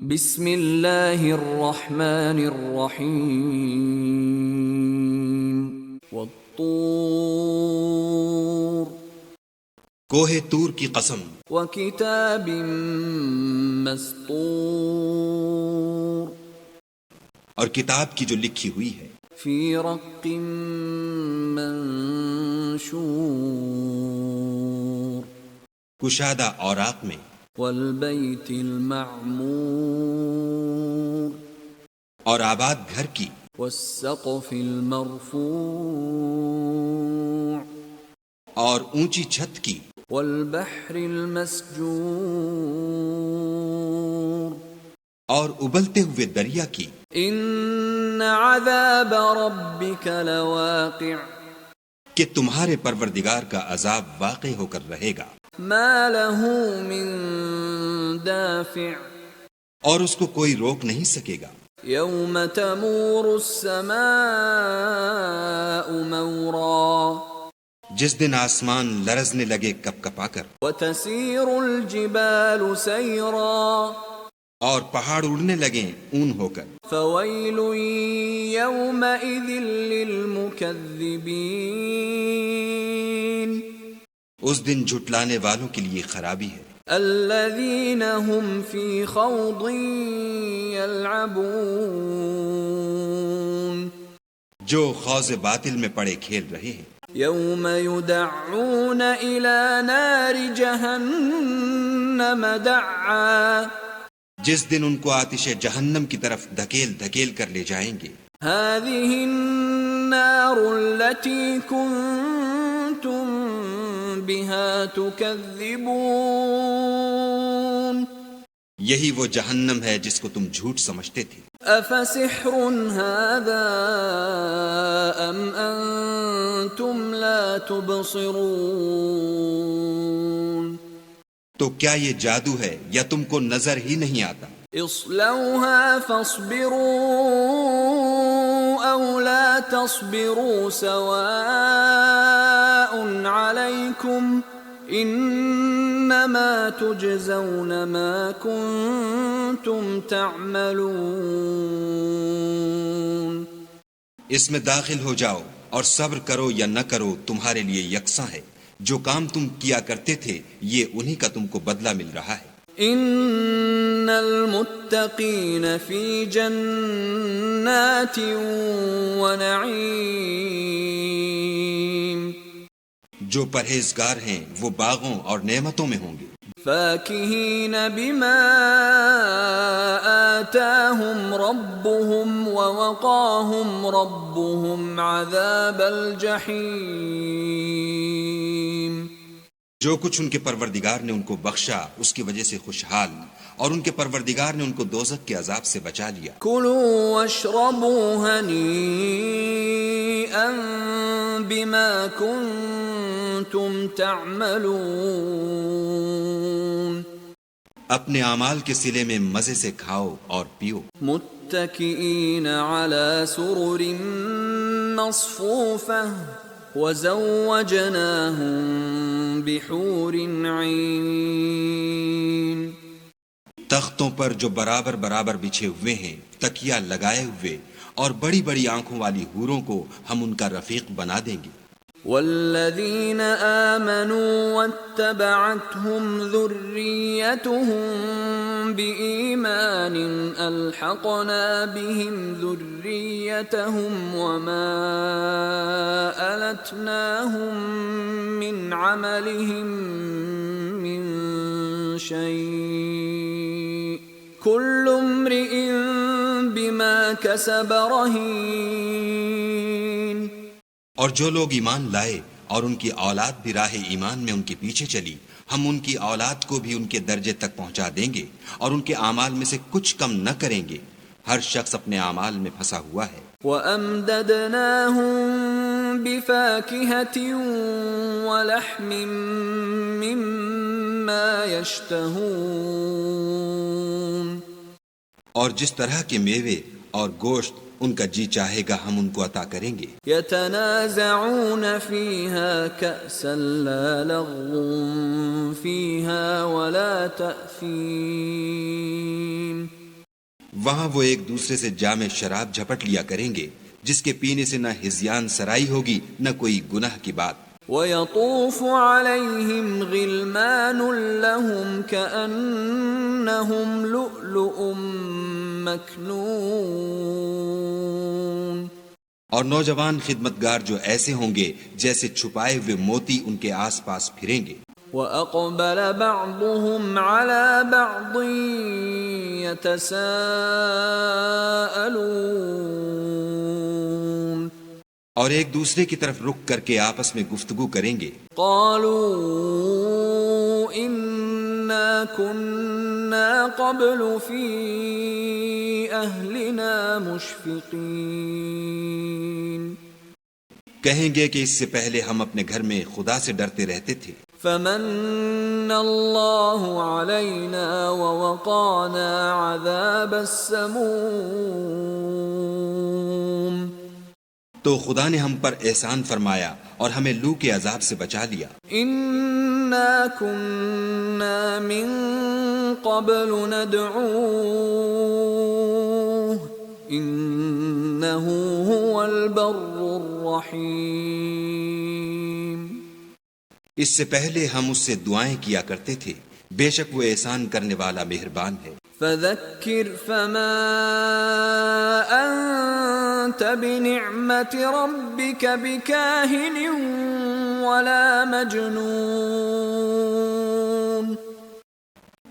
بسم اللہ الرحمن الرحیم والطور کوہ طور کی قسم، وکتاب مسطور اور کتاب کی جو لکھی ہوئی ہے، فی رق منشور کشادہ اوراق میں، والبیت المعمور اور آباد گھر کی، والسقف المرفوع اور اونچی چھت کی، والبحر المسجور اور ابلتے ہوئے دریا کی۔ ان عذاب ربک لواقع کہ تمہارے پروردگار کا عذاب واقع ہو کر رہے گا، ما له من دافع اور اس کو کوئی روک نہیں سکے گا۔ یوم تمور السماء مورا جس دن آسمان لرزنے لگے کپ کپا کر، وتسیر الجبال سیرا اور پہاڑ اڑنے لگیں اون ہو کر۔ فویل یومئذ للمکذبین اس دن جھٹلانے والوں کے لیے خرابی ہے، الذین هم فی خوض یلعبون جو خوض باطل میں پڑے کھیل رہے ہیں۔ یوم یدعون الی نار جہنم دعا جس دن ان کو آتش جہنم کی طرف دھکیل دھکیل کر لے جائیں گے۔ هذه النار التي كنتم بها تكذبون یہی وہ جہنم ہے جس کو تم جھوٹ سمجھتے تھے۔ افسحر هذا ام انتم لا تبصرون تو کیا یہ جادو ہے یا تم کو نظر ہی نہیں آتا؟ اصلوها فاصبروا او لا تصبروا سواء عليكم انما تجزون ما كنتم تعملون اس میں داخل ہو جاؤ اور صبر کرو یا نہ کرو تمہارے لیے یکساں ہے، جو کام تم کیا کرتے تھے یہ انہی کا تم کو بدلہ مل رہا ہے۔ ان المتقین فی جنات ونعیم جو پرہیزگار ہیں وہ باغوں اور نعمتوں میں ہوں گے، فاکہین بما آتاہم ربهم ووقاہم ربهم عذاب الجحیم جو کچھ ان کے پروردگار نے ان کو بخشا اس کی وجہ سے خوشحال، اور ان کے پروردگار نے ان کو دوزخ کے عذاب سے بچا لیا۔ کلوا واشربوا ہنیئا بما کنتم تعملون اپنے اعمال کے صلے میں مزے سے کھاؤ اور پیو، متکئین علی سرر مصفوفہ وزوجناہم بحور عین تختوں پر جو برابر برابر بچھے ہوئے ہیں، تکیہ لگائے ہوئے، اور بڑی بڑی آنکھوں والی حوروں کو ہم ان کا رفیق بنا دیں گے۔ والذین آمنوا واتبعتهم ذریتهم بإیمان الحقنا بهم ذریتهم وما ألتناهم من عملهم من شيء كل امرئ بما كسب رهين اور جو لوگ ایمان لائے اور ان کی اولاد بھی راہ ایمان میں ان کے پیچھے چلی، ہم ان کی اولاد کو بھی ان کے درجے تک پہنچا دیں گے اور ان کے اعمال میں سے کچھ کم نہ کریں گے۔ ہر شخص اپنے اعمال میں پھنسا ہوا ہے۔ وَأَمْدَدْنَاهُمْ بِفَاكِهَةٍ وَلَحْمٍ مِّمَّا يَشْتَهُونَ اور جس طرح کے میوے اور گوشت ان کا جی چاہے گا ہم ان کو عطا کریں گے۔ يَتَنَازَعُونَ فِيهَا كَأْسًا لَا لَغْوٌ فِيهَا وَلَا تَأْثِيمٌ وہاں وہ ایک دوسرے سے جام شراب جھپٹ لیا کریں گے جس کے پینے سے نہ ہذیان سرائی ہوگی نہ کوئی گناہ کی بات. وَيَطُوفُ عَلَيْهِمْ غِلْمَانٌ لَهُمْ كَأَنَّهُمْ لُؤْلُؤٌ مَكْنُونٌ. اور نوجوان خدمتگار جو ایسے ہوں گے جیسے چھپائے ہوئے موتی ان کے آس پاس پھریں گے. وَأَقْبَلَ بَعْضُهُمْ عَلَى بَعْضٍ يَتَسَاءَلُونَ. اور ایک دوسرے کی طرف رک کر کے آپس میں گفتگو کریں گے. قالوا انا كنا قبل في اهلنا مشفقين. کہیں گے کہ اس سے پہلے ہم اپنے گھر میں خدا سے ڈرتے رہتے تھے. فمن الله علينا ووقانا عذاب السموم. تو خدا نے ہم پر احسان فرمایا اور ہمیں لو کے عذاب سے بچا لیا. انا كنا من قبل ندعوه انه هو البر الرحیم. اس سے پہلے ہم اس سے دعائیں کیا کرتے تھے، بے شک وہ احسان کرنے والا مہربان ہے. فذكر فما أنت بنعمة ربك بكاهن ولا مجنون.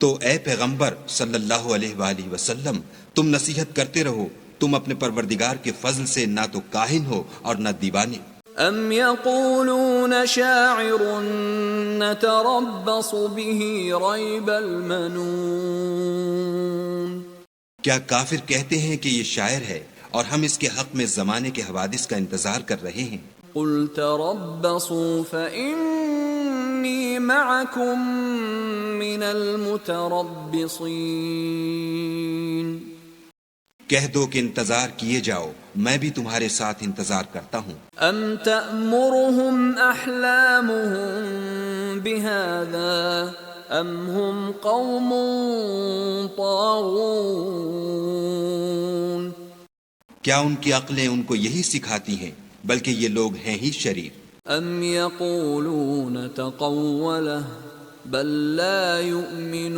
تو اے پیغمبر صلی اللہ علیہ وآلہ وسلم تم نصیحت کرتے رہو، تم اپنے پروردگار کے فضل سے نہ تو کاہن ہو اور نہ دیوانے. ام يقولون شاعر نتربص به ريب المنون. کیا کافر کہتے ہیں کہ یہ شاعر ہے اور ہم اس کے حق میں زمانے کے حوادث کا انتظار کر رہے ہیں. قل تربصوا فإني معكم من المتربصين. کہہ دو کہ انتظار کیے جاؤ، میں بھی تمہارے ساتھ انتظار کرتا ہوں. ام تأمرهم احلامهم بهذا ام هم قوم طاغون. کیا ان کی عقلیں ان کو یہی سکھاتی ہیں؟ بلکہ یہ لوگ ہیں ہی شریر. ام یقولون تقوله بل لا یؤمنون.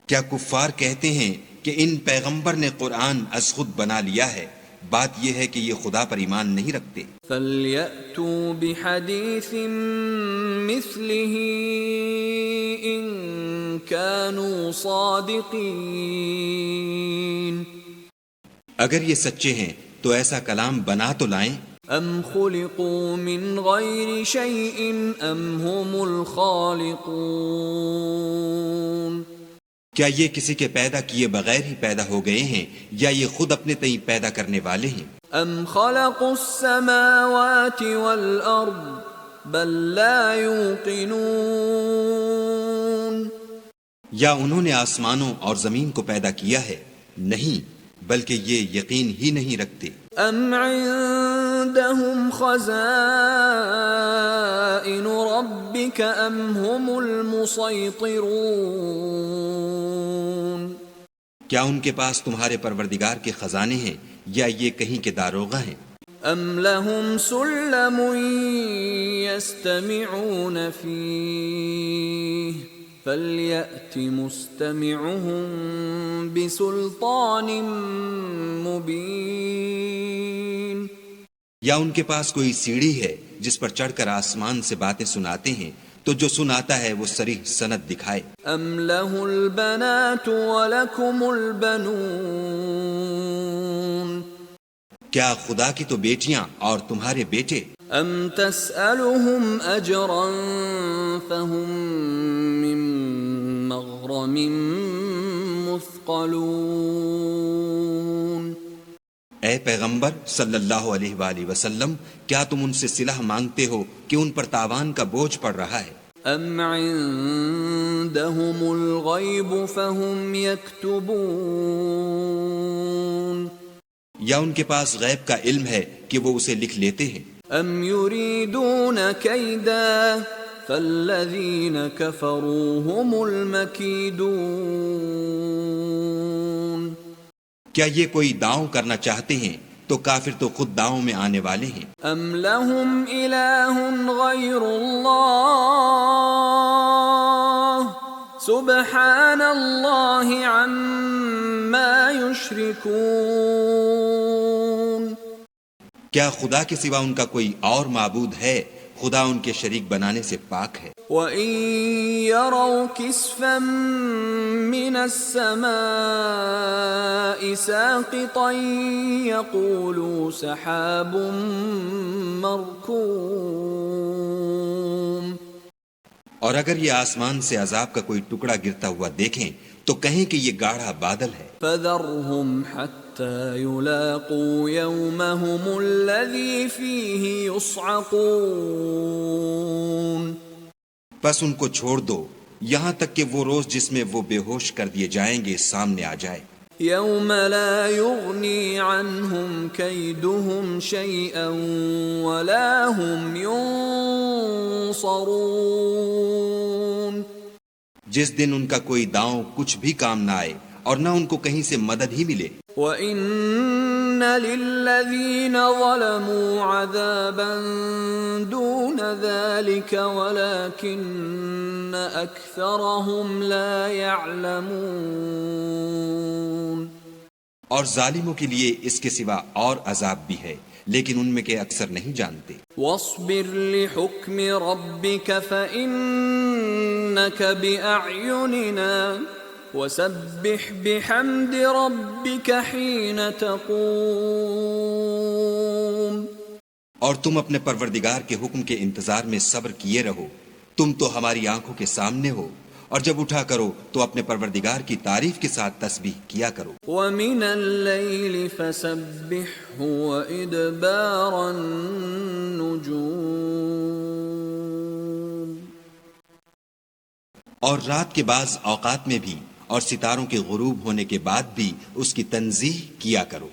کیا کفار کہتے ہیں کہ ان پیغمبر نے قرآن از خود بنا لیا ہے؟ بات یہ ہے کہ یہ خدا پر ایمان نہیں رکھتے. فَلْيَأْتُوا بِحَدِيثٍ مِثْلِهِ إِن كَانُوا صَادِقِينَ. اگر یہ سچے ہیں تو ایسا کلام بنا تو لائیں. ام خلقوا من غیر شیء ام هم الخالقون. کیا یہ کسی کے پیدا کیے بغیر ہی پیدا ہو گئے ہیں یا یہ خود اپنے تئیں پیدا کرنے والے ہیں؟ ام خلقوا السماوات والارض بل لا یوقنون. یا انہوں نے آسمانوں اور زمین کو پیدا کیا ہے؟ نہیں، بلکہ یہ یقین ہی نہیں رکھتے. ام عندهم خزائن ربك ام هم المسيطرون. کیا ان کے پاس تمہارے پروردگار کے خزانے ہیں یا یہ کہیں کے داروغہ ہیں؟ ام لهم سلم يستمعون فيه فَلْيَأْتِ مُسْتَمِعُهُمْ بِسُلْطَانٍ مُبِينٍ. یا ان کے پاس کوئی سیڑھی ہے جس پر چڑھ کر آسمان سے باتیں سناتے ہیں تو جو سناتا ہے وہ صریح سند دکھائے. ام لَهُ الْبَنَاتُ وَلَكُمُ الْبَنُونَ. کیا خدا کی تو بیٹیاں اور تمہارے بیٹے. ام تسألهم اجرا فهم من مغرم مثقلون. اے پیغمبر صلی اللہ علیہ وآلہ وسلم کیا تم ان سے صلہ مانگتے ہو کہ ان پر تاوان کا بوجھ پڑ رہا ہے؟ ام عندهم الغیب فهم یکتبون. یا ان کے پاس غیب کا علم ہے کہ وہ اسے لکھ لیتے ہیں. ام یریدون کیدا فالذین کفروا هم المکیدون. کیا یہ کوئی داؤں کرنا چاہتے ہیں تو کافر تو خود داؤں میں آنے والے ہیں. ام لهم الہ غیر اللہ سبحان اللہ عما یشرکون. کیا خدا کے سوا ان کا کوئی اور معبود ہے؟ خدا ان کے شریک بنانے سے پاک ہے. وَإِن يَرَوْا كِسْفًا مِّنَ السَّمَاءِ سَاقِطًا يَقُولُوا سَحَابٌ مَّرْكُومٌ. اور اگر یہ آسمان سے عذاب کا کوئی ٹکڑا گرتا ہوا دیکھیں تو کہیں کہ یہ گاڑھا بادل ہے. فَذَرْهُمْ حَتَّى يُلَاقُوا يَوْمَهُمُ الَّذِي فِيهِ يُصْعَقُونَ. بس ان کو چھوڑ دو یہاں تک کہ وہ روز جس میں وہ بے ہوش کر دیے جائیں گے سامنے آ جائے. يَوْمَ لَا يُغْنِي عَنْهُمْ كَيْدُهُمْ شَيْئًا وَلَا هُمْ يُنصَرُونَ. جس دن ان کا کوئی داؤں کچھ بھی کام نہ آئے اور نہ ان کو کہیں سے مدد ہی ملے. وَإِنَّ لِلَّذِينَ ظَلَمُوا عَذَابًا دُونَ ذَلِكَ وَلَكِنَّ أَكْثَرَهُمْ لَا يَعْلَمُونَ. اور ظالموں کے لیے اس کے سوا اور عذاب بھی ہے لیکن ان میں کے اکثر نہیں جانتے. وَاصْبِرْ لِحُكْمِ رَبِّكَ فَإِنَّكَ بِأَعْيُنِنَا وَسَبِّحْ بِحَمْدِ رَبِّكَ حِينَ تَقُومُ. اور تم اپنے پروردگار کے حکم کے انتظار میں صبر کیے رہو. تم تو ہماری آنکھوں کے سامنے ہو اور جب اٹھا کرو تو اپنے پروردگار کی تعریف کے ساتھ تسبیح کیا کرو. وَمِنَ اللَّيْلِ فَسَبِّحْهُ وَإِدْبَارَ النُّجُومِ. اور رات کے بعض اوقات میں بھی اور ستاروں کے غروب ہونے کے بعد بھی اس کی تنزیہ کیا کرو.